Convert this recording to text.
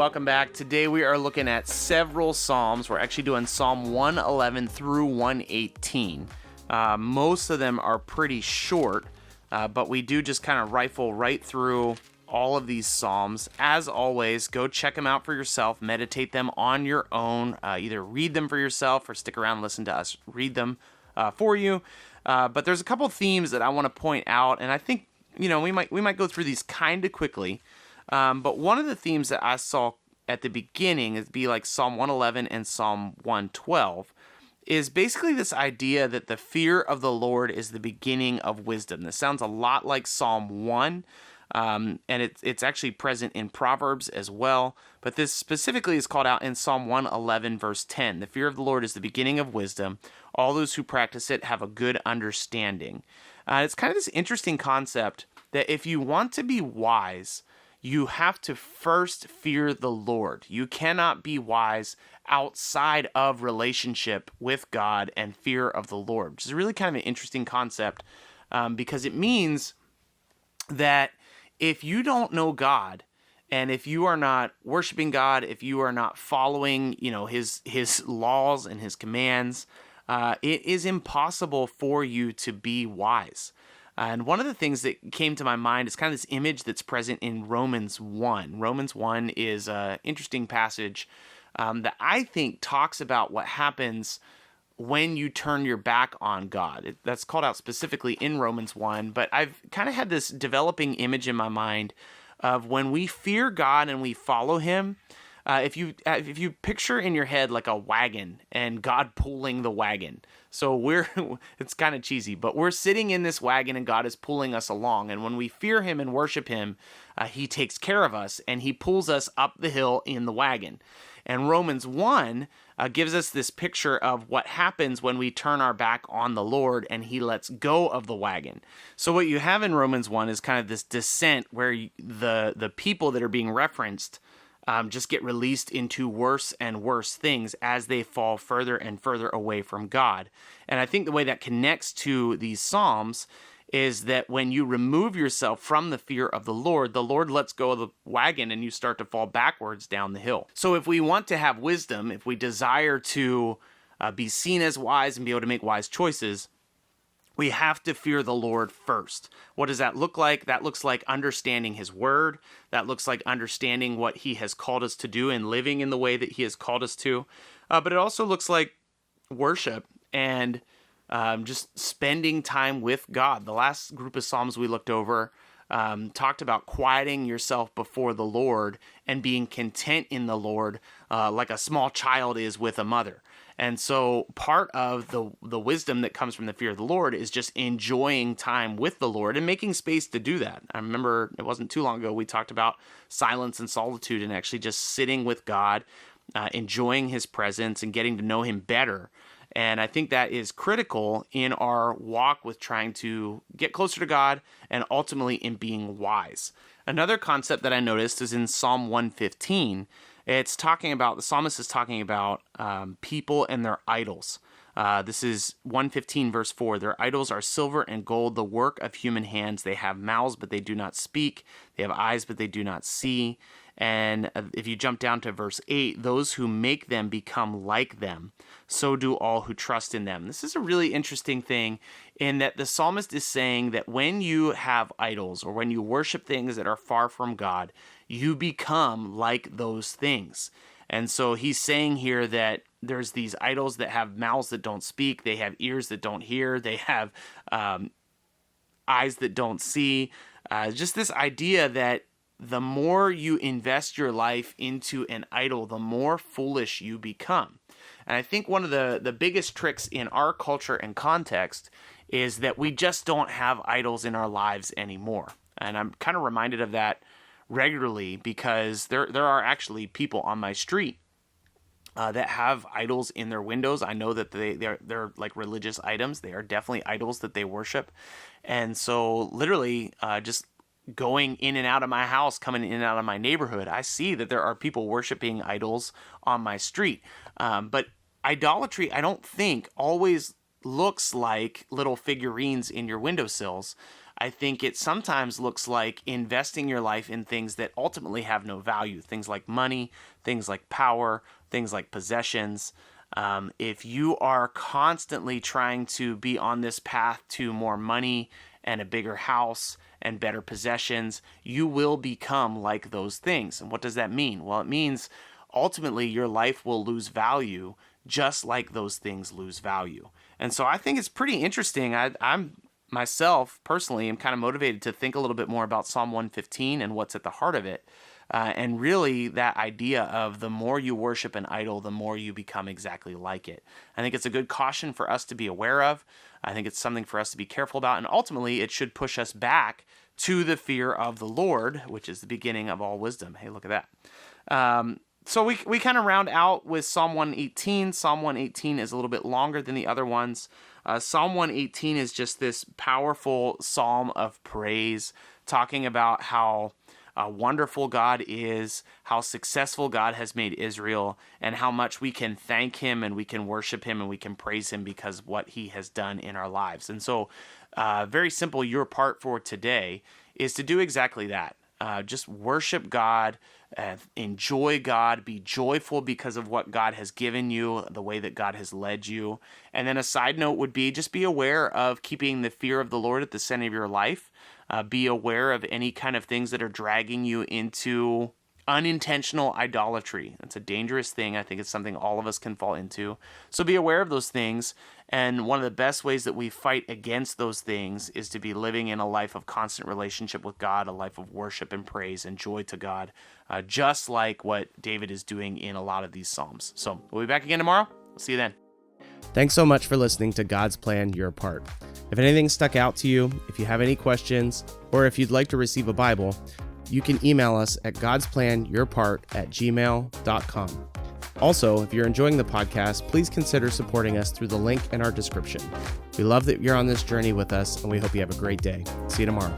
welcome back. Today we are looking at several Psalms. We're actually doing Psalm 111 through 118. Most of them are pretty short, but we do just kind of rifle right through all of these Psalms. As always, go check them out for yourself, meditate them on your own, either read them for yourself or stick around and listen to us read them for you. But there's a couple themes that I want to point out, and I think we might go through these kind of quickly. But one of the themes that I saw at the beginning is be like Psalm 111 and Psalm 112 is basically this idea that the fear of the Lord is the beginning of wisdom. This sounds a lot like Psalm 1, and it's actually present in Proverbs as well. But this specifically is called out in Psalm 111 verse 10. The fear of the Lord is the beginning of wisdom. All those who practice it have a good understanding. It's kind of this interesting concept that if you want to be wise, you have to first fear the Lord. You cannot be wise outside of relationship with God and fear of the Lord, which is really kind of an interesting concept because it means that if you don't know God and if you are not worshiping God, if you are not following, his laws and his commands, it is impossible for you to be wise. And one of the things that came to my mind is kind of this image that's present in Romans 1. Romans 1 is an interesting passage that I think talks about what happens when you turn your back on God. That's called out specifically in Romans 1, but I've kind of had this developing image in my mind of when we fear God and we follow him. If you picture in your head like a wagon and God pulling the wagon. So it's kind of cheesy, but we're sitting in this wagon and God is pulling us along. And when we fear him and worship him, he takes care of us and he pulls us up the hill in the wagon. And Romans 1 gives us this picture of what happens when we turn our back on the Lord and he lets go of the wagon. So what you have in Romans 1 is kind of this descent where the people that are being referenced just get released into worse and worse things as they fall further and further away from God. And I think the way that connects to these Psalms is that when you remove yourself from the fear of the Lord lets go of the wagon and you start to fall backwards down the hill. So if we want to have wisdom, if we desire to be seen as wise and be able to make wise choices, we have to fear the Lord first. What does that look like? That looks like understanding his word. That looks like understanding what he has called us to do and living in the way that he has called us to. But it also looks like worship and just spending time with God. The last group of Psalms we looked over talked about quieting yourself before the Lord and being content in the Lord like a small child is with a mother. And so part of the wisdom that comes from the fear of the Lord is just enjoying time with the Lord and making space to do that. I remember it wasn't too long ago we talked about silence and solitude and actually just sitting with God, enjoying his presence and getting to know him better. And I think that is critical in our walk with trying to get closer to God and ultimately in being wise. Another concept that I noticed is in Psalm 115. It's talking about, the psalmist is talking about people and their idols. This is 115 verse 4. Their idols are silver and gold, the work of human hands. They have mouths, but they do not speak. They have eyes, but they do not see. And if you jump down to verse 8, those who make them become like them. So do all who trust in them. This is a really interesting thing in that the psalmist is saying that when you have idols or when you worship things that are far from God, you become like those things. And so he's saying here that there's these idols that have mouths that don't speak. They have ears that don't hear. They have eyes that don't see. Just this idea that the more you invest your life into an idol, the more foolish you become. And I think one of the biggest tricks in our culture and context is that we just don't have idols in our lives anymore. And I'm kind of reminded of that regularly because there are actually people on my street that have idols in their windows. I know that they're like religious items. They are definitely idols that they worship. And so literally just going in and out of my house, coming in and out of my neighborhood, I see that there are people worshiping idols on my street. But idolatry, I don't think, always looks like little figurines in your windowsills. I think it sometimes looks like investing your life in things that ultimately have no value, things like money, things like power, things like possessions. If you are constantly trying to be on this path to more money and a bigger house and better possessions, you will become like those things. And what does that mean? Well, it means ultimately your life will lose value just like those things lose value. And so I think it's pretty interesting. I'm myself personally am kind of motivated to think a little bit more about Psalm 115 and what's at the heart of it. And really that idea of the more you worship an idol, the more you become exactly like it. I think it's a good caution for us to be aware of. I think it's something for us to be careful about. And ultimately, it should push us back to the fear of the Lord, which is the beginning of all wisdom. Hey, look at that. So we kind of round out with Psalm 118. Psalm 118 is a little bit longer than the other ones. Psalm 118 is just this powerful psalm of praise, talking about how wonderful God is, how successful God has made Israel, and how much we can thank him and we can worship him and we can praise him because of what he has done in our lives. And so very simple, your part for today is to do exactly that. Just worship God, enjoy God, be joyful because of what God has given you, the way that God has led you. And then a side note would be just be aware of keeping the fear of the Lord at the center of your life. Be aware of any kind of things that are dragging you into unintentional idolatry. That's a dangerous thing. I think it's something all of us can fall into. So be aware of those things. And one of the best ways that we fight against those things is to be living in a life of constant relationship with God, a life of worship and praise and joy to God, just like what David is doing in a lot of these Psalms. So we'll be back again tomorrow. We'll see you then. Thanks so much for listening to God's Plan, Your Part. If anything stuck out to you, if you have any questions, or if you'd like to receive a Bible, you can email us at godsplанyourpart@gmail.com. Also, if you're enjoying the podcast, please consider supporting us through the link in our description. We love that you're on this journey with us, and we hope you have a great day. See you tomorrow.